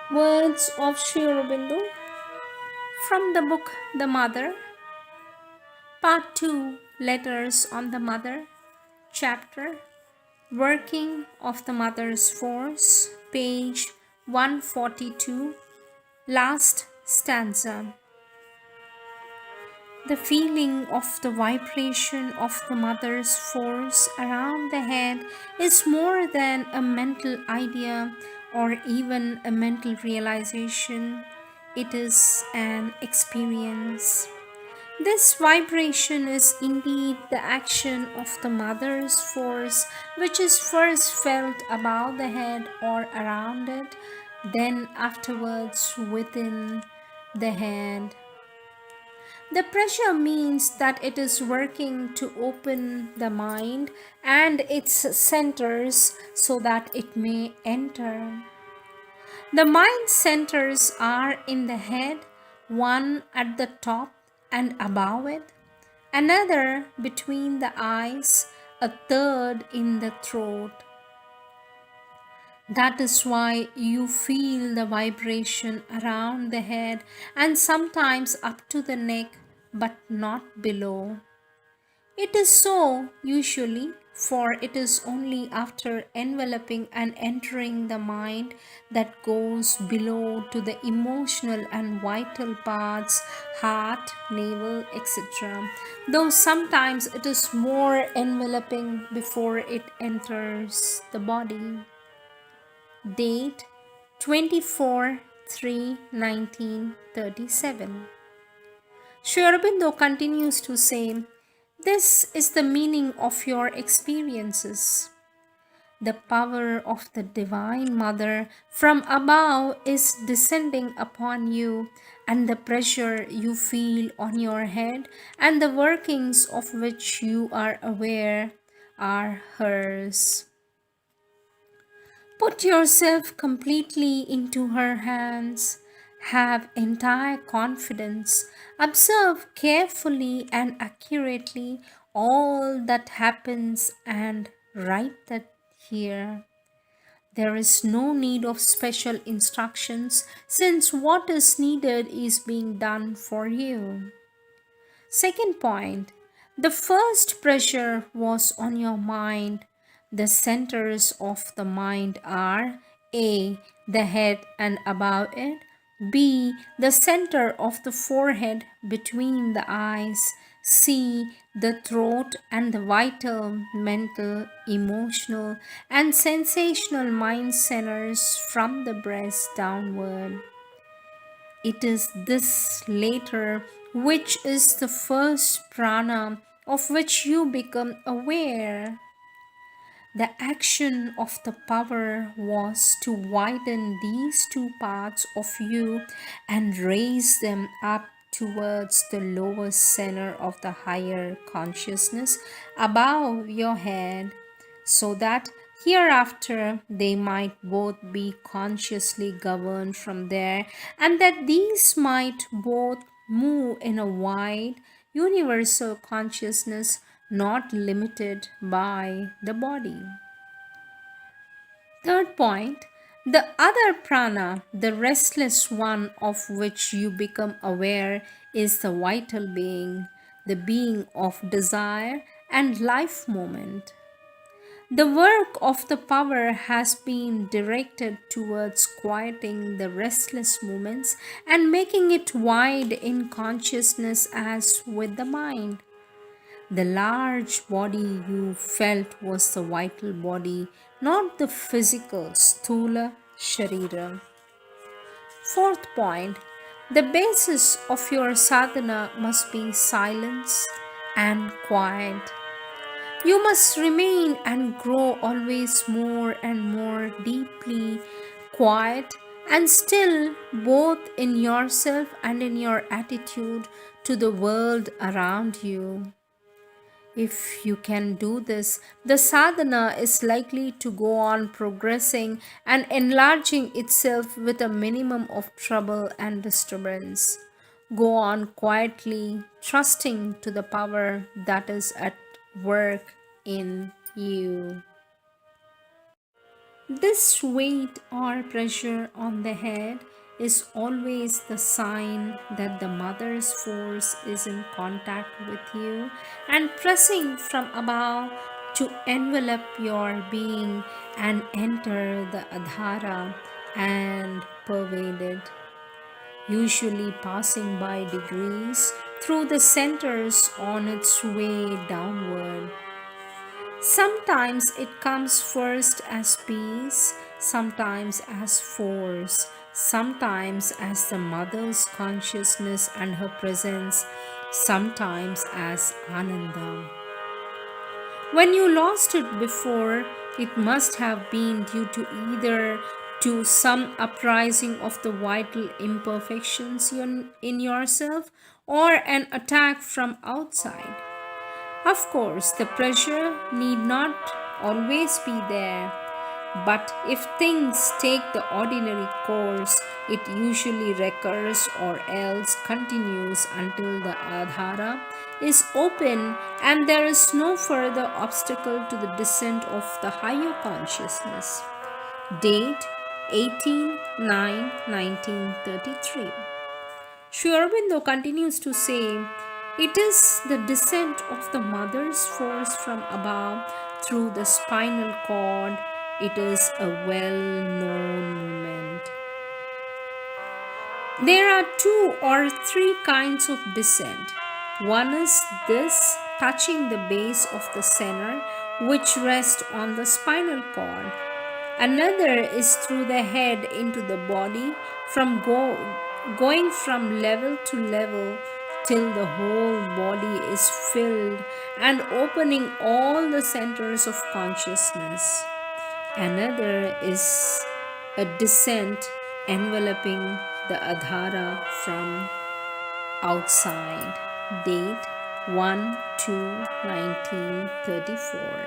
Words of Sri Aurobindo from the book The Mother, Part 2, Letters on the Mother, Chapter Working of the Mother's Force, page 142, last stanza. The feeling of the vibration of the mother's force around the head is more than a mental idea or even a mental realization. It is an experience. This vibration is indeed the action of the mother's force, which is first felt above the head or around it, then afterwards within the head. The pressure means that it is working to open the mind and its centers so that it may enter. The mind centers are in the head, one at the top and above it, another between the eyes, a third in the throat. That is why you feel the vibration around the head and sometimes up to the neck, but not below. It is so usually, for it is only after enveloping and entering the mind that goes below to the emotional and vital parts, heart, navel, etc. Though sometimes it is more enveloping before it enters the body. Date 24/3/1937. Sri Aurobindo continues to say, this is the meaning of your experiences. The power of the Divine Mother from above is descending upon you, and the pressure you feel on your head and the workings of which you are aware are hers. Put yourself completely into her hands. Have entire confidence. Observe carefully and accurately all that happens and write that here. There is no need of special instructions since what is needed is being done for you. Second point, the first pressure was on your mind. The centers of the mind are A. The head and above it, B. The center of the forehead between the eyes, C. The throat and the vital, mental, emotional, and sensational mind centers from the breast downward. It is this later which is the first prana of which you become aware. The action of the power was to widen these two parts of you and raise them up towards the lower center of the higher consciousness above your head, so that hereafter they might both be consciously governed from there, and that these might both move in a wide, universal consciousness not limited by the body. Third point, the other prana, the restless one of which you become aware, is the vital being, the being of desire and life moment. The work of the power has been directed towards quieting the restless movements and making it wide in consciousness as with the mind. The large body you felt was the vital body, not the physical, sthula sharira. Fourth point, the basis of your sadhana must be silence and quiet. You must remain and grow always more and more deeply quiet and still, both in yourself and in your attitude to the world around you. If you can do this, the sadhana is likely to go on progressing and enlarging itself with a minimum of trouble and disturbance. Go on quietly, trusting to the power that is at work in you. This weight or pressure on the head is always the sign that the mother's force is in contact with you and pressing from above to envelop your being and enter the adhara and pervade it, usually passing by degrees through the centers on its way downward. Sometimes it comes first as peace, sometimes as force, sometimes as the mother's consciousness and her presence, sometimes as Ananda. When you lost it before, it must have been due to either to some uprising of the vital imperfections in yourself or an attack from outside. Of course, the pressure need not always be there, but if things take the ordinary course, it usually recurs or else continues until the adhara is open and there is no further obstacle to the descent of the higher consciousness. Date 18/9/1933. Sri Aurobindo continues to say, it is the descent of the mother's force from above through the spinal cord. It is a well known movement. There are two or three kinds of descent. One is this, touching the base of the center, which rests on the spinal cord. Another is through the head into the body, going from level to level till the whole body is filled and opening all the centers of consciousness. Another is a descent enveloping the adhara from outside. Date 1/2/1934.